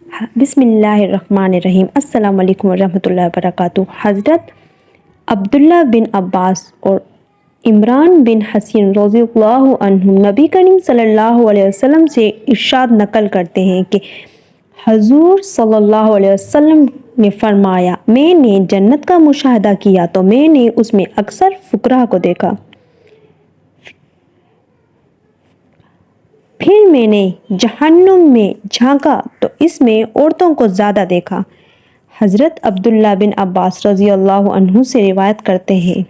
بسم اللہ الرحمن الرحیم۔ السلام علیکم ورحمۃ اللہ وبرکاتہ۔ حضرت عبداللہ بن عباس اور عمران بن حسین رضی اللہ عنہم نبی کریم صلی اللہ علیہ وسلم سے ارشاد نقل کرتے ہیں کہ حضور صلی اللہ علیہ وسلم نے فرمایا، میں نے جنت کا مشاہدہ کیا تو میں نے اس میں اکثر فقراء کو دیکھا، پھر میں نے جہنم میں جھانکا تو اس میں عورتوں کو زیادہ دیکھا۔ حضرت عبداللہ بن عباس رضی اللہ عنہ سے روایت کرتے ہیں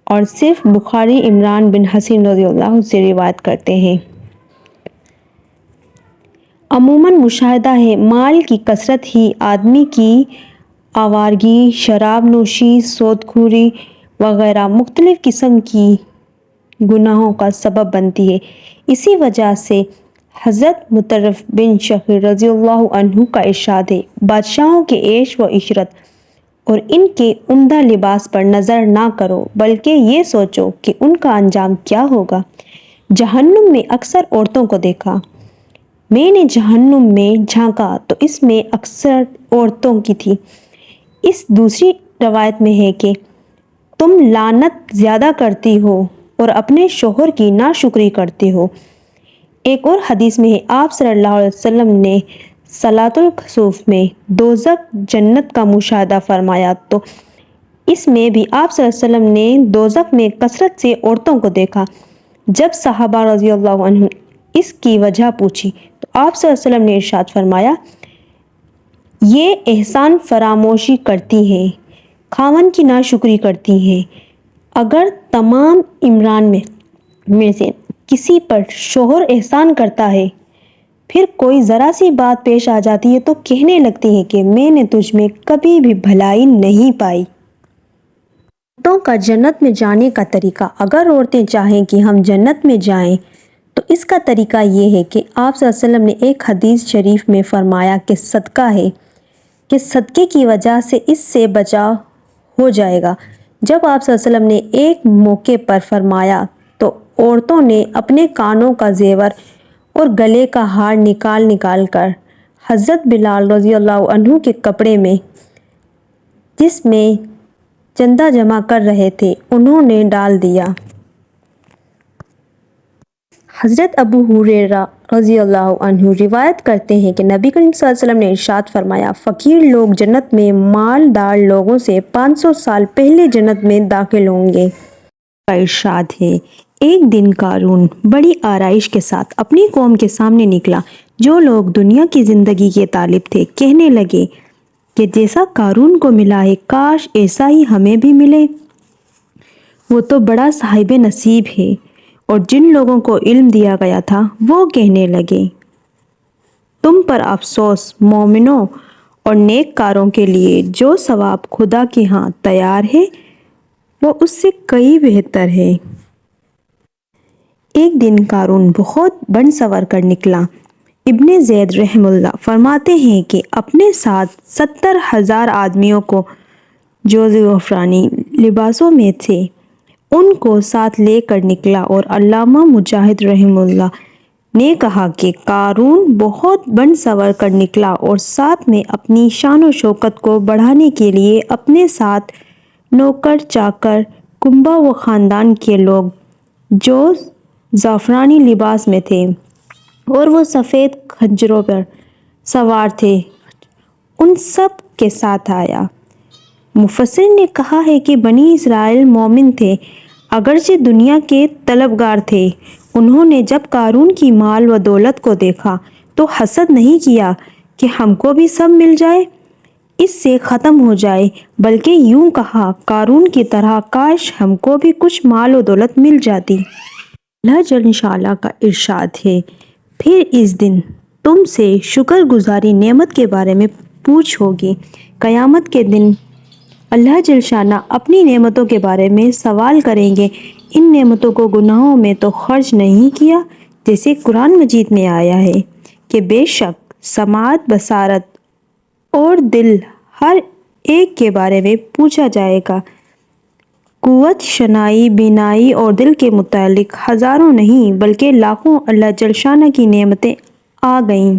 اور صرف بخاری عمران بن حسین رضی اللہ عنہ سے روایت کرتے ہیں۔ عموماً مشاہدہ ہے مال کی کثرت ہی آدمی کی آوارگی، شراب نوشی، سود خوری وغیرہ مختلف قسم کی گناہوں کا سبب بنتی ہے۔ اسی وجہ سے حضرت مطرف بن شخیر رضی اللہ عنہ کا ارشاد ہے، بادشاہوں کے عیش و عشرت اور ان کے عمدہ لباس پر نظر نہ کرو بلکہ یہ سوچو کہ ان کا انجام کیا ہوگا۔ جہنم میں اکثر عورتوں کو دیکھا، میں نے جہنم میں جھانکا تو اس میں اکثر عورتوں کی تھی۔ اس دوسری روایت میں ہے کہ تم لعنت زیادہ کرتی ہو اور اپنے شوہر کی ناشکری کرتی ہو۔ ایک اور حدیث میں ہے، آپ صلی اللہ علیہ وسلم نے صلاۃ الکسوف میں دوزخ جنت کا مشاہدہ فرمایا تو اس میں بھی آپ صلی اللہ علیہ وسلم نے دوزخ میں کثرت سے عورتوں کو دیکھا۔ جب صحابہ رضی اللہ عنہ اس کی وجہ پوچھی تو آپ صلی اللہ علیہ وسلم نے ارشاد فرمایا، یہ احسان فراموشی کرتی ہیں، خاوند کی ناشکری کرتی ہیں۔ اگر تمام عمران میں سے کسی پر شوہر احسان کرتا ہے، پھر کوئی ذرا سی بات پیش آ جاتی ہے تو کہنے لگتی ہیں کہ میں نے تجھ میں کبھی بھی بھلائی نہیں پائی۔ عورتوں کا جنت میں جانے کا طریقہ، اگر عورتیں چاہیں کہ ہم جنت میں جائیں تو اس کا طریقہ یہ ہے کہ آپ صلی اللہ علیہ وسلم نے ایک حدیث شریف میں فرمایا کہ صدقہ ہے کہ صدقے کی وجہ سے اس سے بچاؤ ہو جائے گا۔ جب آپ صلی اللہ علیہ وسلم نے ایک موقع پر فرمایا تو عورتوں نے اپنے کانوں کا زیور اور گلے کا ہار نکال کر حضرت بلال رضی اللہ عنہ کے کپڑے میں جس میں چندہ جمع کر رہے تھے انہوں نے ڈال دیا۔ حضرت ابو ہریرہ رضی اللہ عنہ روایت کرتے ہیں کہ نبی کریم صلی اللہ علیہ وسلم نے ارشاد فرمایا، فقیر لوگ جنت میں مالدار لوگوں سے 500 سال پہلے جنت میں داخل ہوں گے۔ کا ارشاد ہے، ایک دن قارون بڑی آرائش کے ساتھ اپنی قوم کے سامنے نکلا۔ جو لوگ دنیا کی زندگی کے طالب تھے کہنے لگے کہ جیسا قارون کو ملا ہے کاش ایسا ہی ہمیں بھی ملے، وہ تو بڑا صاحب نصیب ہے۔ اور جن لوگوں کو علم دیا گیا تھا وہ کہنے لگے، تم پر افسوس مومنوں اور نیک کاروں کے لیے، جو ثواب خدا کے ہاں تیار ہے وہ اس سے کئی بہتر ہے۔ ایک دن قارون بہت بن سور کر نکلا۔ ابن زید رحمہ اللہ فرماتے ہیں کہ اپنے ساتھ 70,000 آدمیوں کو جو زعفرانی لباسوں میں تھے ان کو ساتھ لے کر نکلا، اور علامہ مجاہد رحمہ اللہ نے کہا کہ قارون بہت بن سور کر نکلا اور ساتھ میں اپنی شان و شوکت کو بڑھانے کے لیے اپنے ساتھ نوکر چاکر، کنبہ و خاندان کے لوگ جو زعفرانی لباس میں تھے اور وہ سفید خچروں پر سوار تھے ان سب کے ساتھ آیا۔ مفسرین نے کہا ہے کہ بنی اسرائیل مومن تھے، اگرچہ دنیا کے طلبگار تھے۔ انہوں نے جب قارون کی مال و دولت کو دیکھا تو حسد نہیں کیا کہ ہم کو بھی سب مل جائے، اس سے ختم ہو جائے، بلکہ یوں کہا، قارون کی طرح کاش ہم کو بھی کچھ مال و دولت مل جاتی۔ اللہ جل شانہ کا ارشاد ہے، پھر اس دن تم سے شکر گزاری نعمت کے بارے میں پوچھ ہوگی۔ قیامت کے دن اللہ جل شانہ اپنی نعمتوں کے بارے میں سوال کریں گے، ان نعمتوں کو گناہوں میں تو خرچ نہیں کیا، جیسے قرآن مجید میں آیا ہے کہ بے شک سماعت، بصارت اور دل ہر ایک کے بارے میں پوچھا جائے گا۔ قوت، شنائی، بینائی اور دل کے متعلق ہزاروں نہیں بلکہ لاکھوں اللہ جل شانہ کی نعمتیں آ گئیں۔